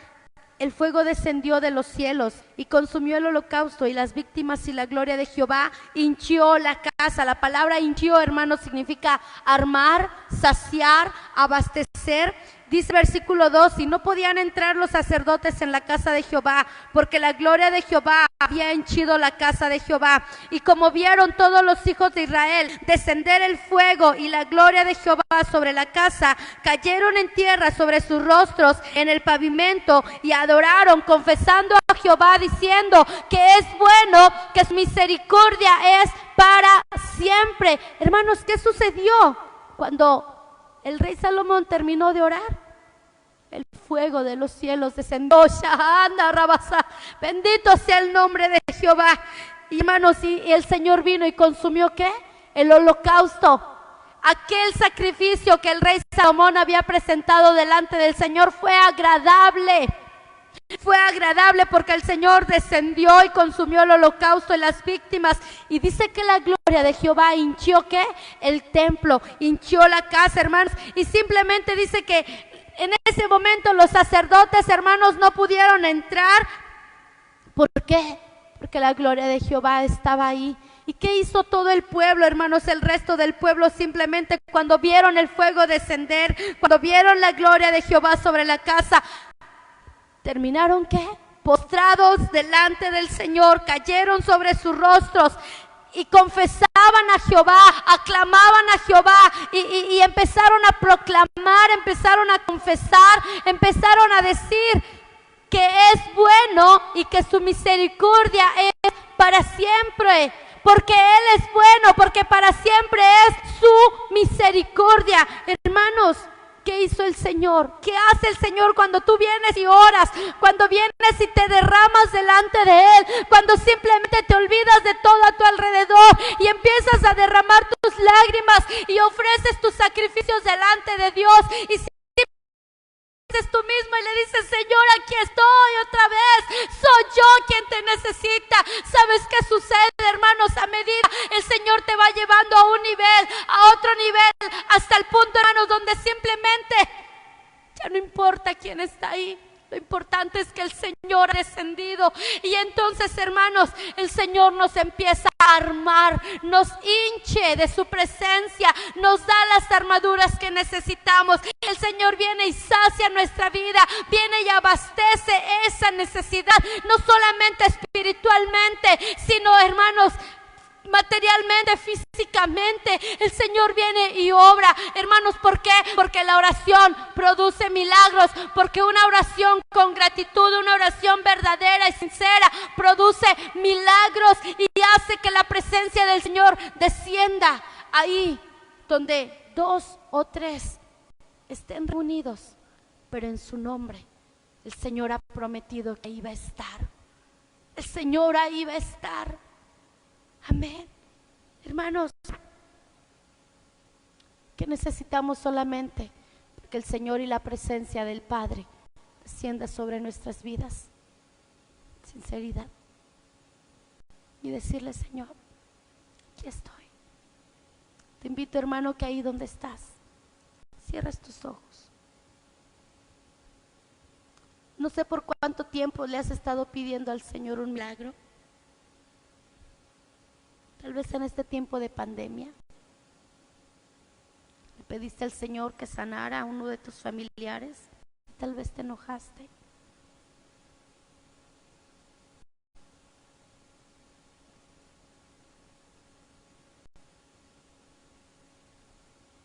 el fuego descendió de los cielos y consumió el holocausto y las víctimas, y la gloria de Jehová hinchió la casa. La palabra hinchió, hermanos, significa armar, saciar, abastecer. Dice versículo 2, y no podían entrar los sacerdotes en la casa de Jehová, porque la gloria de Jehová había henchido la casa de Jehová. Y como vieron todos los hijos de Israel descender el fuego y la gloria de Jehová sobre la casa, cayeron en tierra sobre sus rostros en el pavimento y adoraron, confesando a Jehová, diciendo que es bueno, que su misericordia es para siempre. Hermanos, ¿qué sucedió cuando el rey Salomón terminó de orar? El fuego de los cielos descendió. Bendito sea el nombre de Jehová. Y hermanos, y el Señor vino y consumió, ¿qué? El holocausto. Aquel sacrificio que el rey Salomón había presentado delante del Señor fue agradable. Fue agradable porque el Señor descendió y consumió el holocausto y las víctimas. Y dice que la gloria de Jehová hinchió, ¿qué? El templo, hinchió la casa, hermanos. Y simplemente dice que en ese momento los sacerdotes, hermanos, no pudieron entrar. ¿Por qué? Porque la gloria de Jehová estaba ahí. ¿Y qué hizo todo el pueblo, hermanos? El resto del pueblo simplemente, cuando vieron el fuego descender, cuando vieron la gloria de Jehová sobre la casa, ¿terminaron qué? Postrados delante del Señor, cayeron sobre sus rostros y confesaban a Jehová, aclamaban a Jehová y empezaron a proclamar, empezaron a confesar, empezaron a decir que es bueno y que su misericordia es para siempre. Porque Él es bueno, porque para siempre es su misericordia. Hermanos, ¿qué hizo el Señor? ¿Qué hace el Señor cuando tú vienes y oras? Cuando vienes y te derramas delante de Él, cuando simplemente te olvidas de todo a tu alrededor y empiezas a derramar tus lágrimas y ofreces tus sacrificios delante de Dios, y si es tú mismo y le dices: Señor, aquí estoy otra vez, soy yo quien te necesita. ¿Sabes qué sucede, hermanos? A medida el Señor te va llevando a un nivel, a otro nivel, hasta el punto, hermanos, donde simplemente ya no importa quién está ahí, Lo importante es que el Señor ha descendido. Y entonces, hermanos, el Señor nos empieza a armar, nos hinche de su presencia, nos da las armaduras que necesitamos. El Señor viene y sacia nuestra vida, viene y abastece esa necesidad, no solamente espiritualmente, sino, hermanos, materialmente, físicamente. El Señor viene y obra, hermanos. ¿Por qué? Porque la oración produce milagros, porque una oración con gratitud, una oración verdadera y sincera produce milagros y hace que la presencia del Señor descienda ahí donde 2 o 3 estén reunidos, pero en su nombre. El Señor ha prometido que ahí va a estar. El Señor ahí va a estar. Amén. Hermanos, que necesitamos solamente que el Señor y la presencia del Padre descienda sobre nuestras vidas. Sinceridad. Y decirle: Señor, aquí estoy. Te invito, hermano, que ahí donde estás, cierres tus ojos. No sé por cuánto tiempo le has estado pidiendo al Señor un milagro. Tal vez en este tiempo de pandemia le pediste al Señor que sanara a uno de tus familiares. Tal vez te enojaste.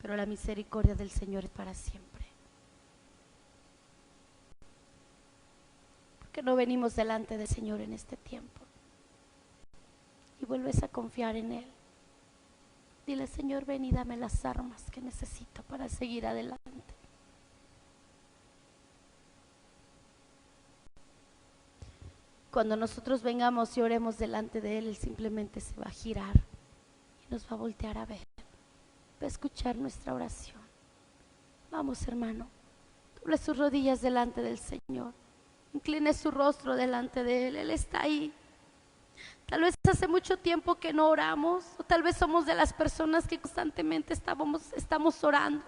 Pero la misericordia del Señor es para siempre. ¿Por qué no venimos delante del Señor en este tiempo? Y vuelves a confiar en Él. Dile: Señor, ven y dame las armas que necesito para seguir adelante. Cuando nosotros vengamos y oremos delante de Él, Él simplemente se va a girar y nos va a voltear a ver, va a escuchar nuestra oración. Vamos, hermano, doble sus rodillas delante del Señor, incline su rostro delante de Él. Él está ahí. Tal vez hace mucho tiempo que no oramos, o tal vez somos de las personas que constantemente estamos orando.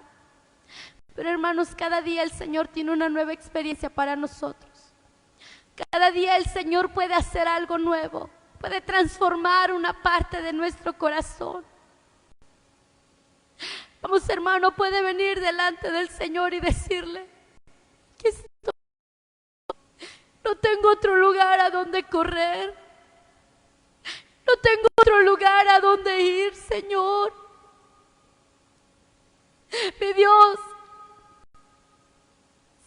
Pero, hermanos, cada día el Señor tiene una nueva experiencia para nosotros. Cada día el Señor puede hacer algo nuevo, puede transformar una parte de nuestro corazón. Vamos, hermano, puede venir delante del Señor y decirle: ¿qué estoy? No tengo otro lugar a donde correr. No tengo otro lugar a donde ir, Señor. Mi Dios,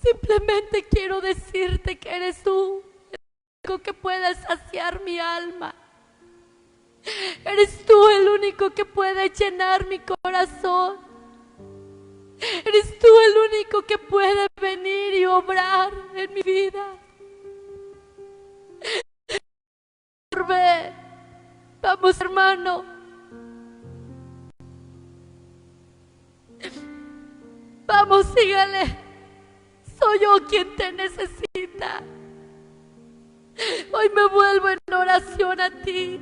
simplemente quiero decirte que eres tú el único que puede saciar mi alma. Eres tú el único que puede llenar mi corazón. Eres tú el único que puede venir y obrar en mi vida. Vamos, hermano. Vamos, sígale. Soy yo quien te necesita. Hoy me vuelvo en oración a ti.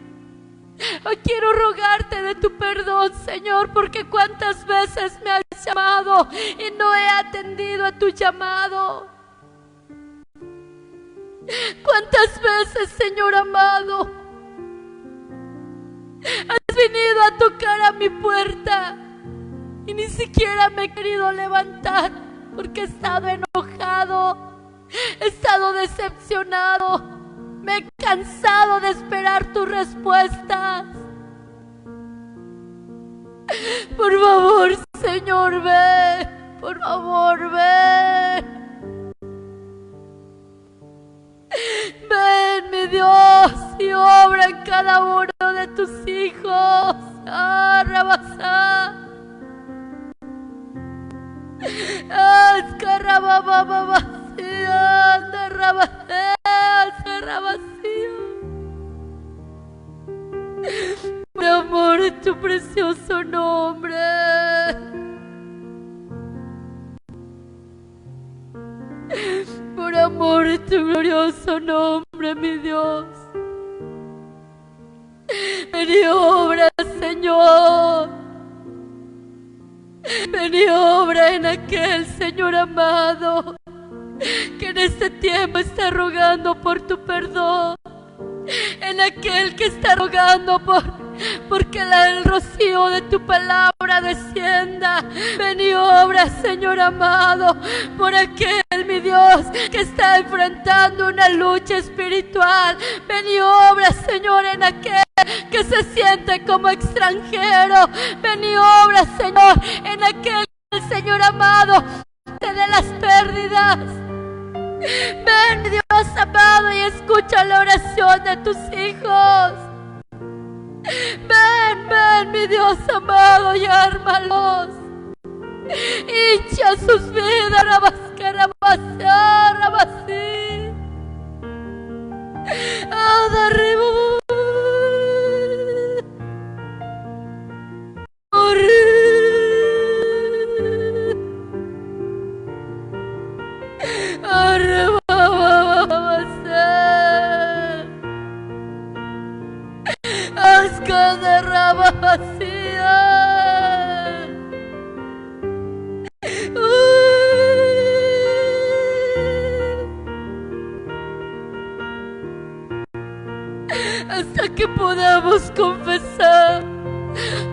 Hoy quiero rogarte de tu perdón, Señor, porque cuántas veces me has llamado y no he atendido a tu llamado. Cuántas veces, Señor amado, has venido a tocar a mi puerta y ni siquiera me he querido levantar porque he estado enojado, he estado decepcionado, me he cansado de esperar tus respuestas. Por favor, Señor, ven. Por favor, ven. Ven, mi Dios, y obra en cada uno de tus hijos. Rabasá. Mi amor, en tu precioso nombre. Por amor en tu glorioso nombre, mi Dios. Ven y obra, Señor. Ven y obra en aquel, Señor amado, que en este tiempo está rogando por tu perdón, en aquel que está rogando porque el rocío de tu palabra descienda. Ven y obra, Señor amado, por aquel, mi Dios, que está enfrentando una lucha espiritual. Ven y obra, Señor, en aquel que se siente como extranjero. Ven y obra, Señor, en aquel, Señor amado, te dé las pérdidas. Ven, Dios amado, y escucha la oración de tus hijos. Ven, ven, mi Dios amado, y ármalos. Hincha sus vidas, rabascarabasá, rabasí. Adarriba. Hasta que podamos confesar,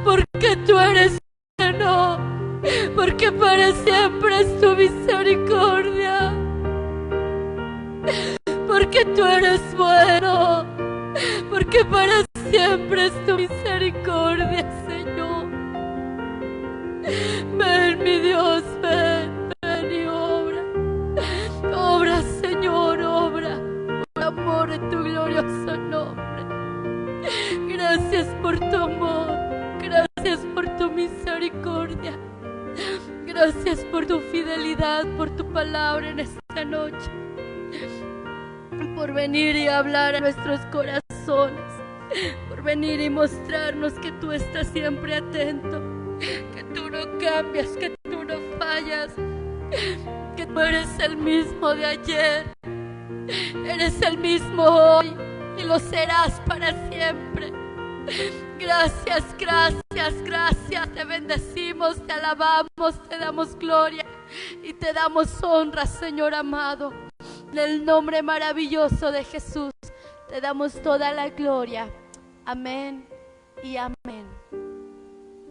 porque tú eres bueno, porque para siempre es tu misericordia, porque tú eres bueno, porque para siempre es tu misericordia, Señor. Ven, mi Dios, ven, ven y obra. Obra, Señor, obra, por amor de tu glorioso nombre. Gracias por tu amor, gracias por tu misericordia, gracias por tu fidelidad, por tu palabra en esta noche, por venir y hablar a nuestros corazones, por venir y mostrarnos que tú estás siempre atento, que tú no cambias, que tú no fallas, que tú eres el mismo de ayer, eres el mismo hoy y lo serás para siempre. Gracias, gracias, gracias. Te bendecimos, te alabamos, te damos gloria y te damos honra, Señor amado. En el nombre maravilloso de Jesús te damos toda la gloria. Amén y amén.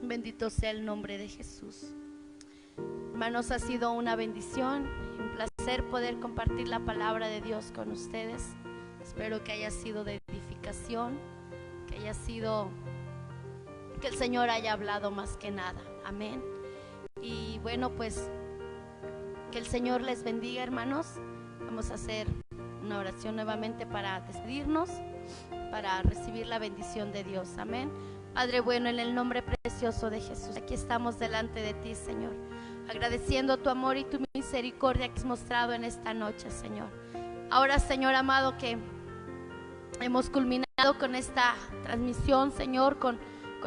Bendito sea el nombre de Jesús. Hermanos, ha sido una bendición y un placer poder compartir la palabra de Dios con ustedes. Espero que haya sido de edificación, que haya sido, que el Señor haya hablado más que nada. Amén. Y bueno, pues que el Señor les bendiga, hermanos. Vamos a hacer una oración nuevamente para despedirnos, para recibir la bendición de Dios. Amén. Padre bueno, en el nombre precioso de Jesús, aquí estamos delante de ti, Señor, agradeciendo tu amor y tu misericordia que has mostrado en esta noche, Señor. Ahora, Señor amado, que hemos culminado con esta transmisión, Señor, con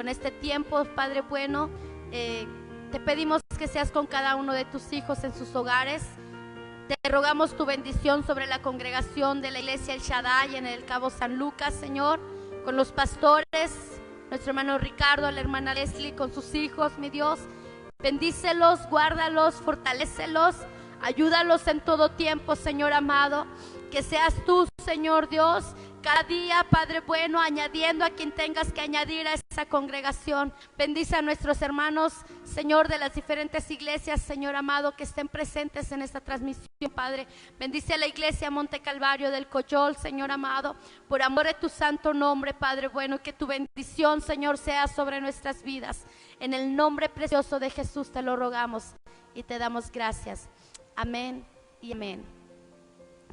este tiempo, Padre bueno, te pedimos que seas con cada uno de tus hijos en sus hogares. Te rogamos tu bendición sobre la congregación de la iglesia El Shaddai en el Cabo San Lucas, Señor, con los pastores, nuestro hermano Ricardo, la hermana Leslie, con sus hijos, mi Dios. Bendícelos, guárdalos, fortalécelos, ayúdalos en todo tiempo, Señor amado. Que seas tú, Señor Dios, cada día, Padre bueno, añadiendo a quien tengas que añadir a esa congregación. Bendice a nuestros hermanos, Señor, de las diferentes iglesias, Señor amado, que estén presentes en esta transmisión, Padre. Bendice a la iglesia Monte Calvario del Coyol, Señor amado, por amor de tu santo nombre, Padre bueno, que tu bendición, Señor, sea sobre nuestras vidas. En el nombre precioso de Jesús te lo rogamos y te damos gracias. Amén y amén.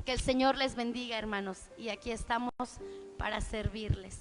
Que el Señor les bendiga, hermanos, y aquí estamos para servirles.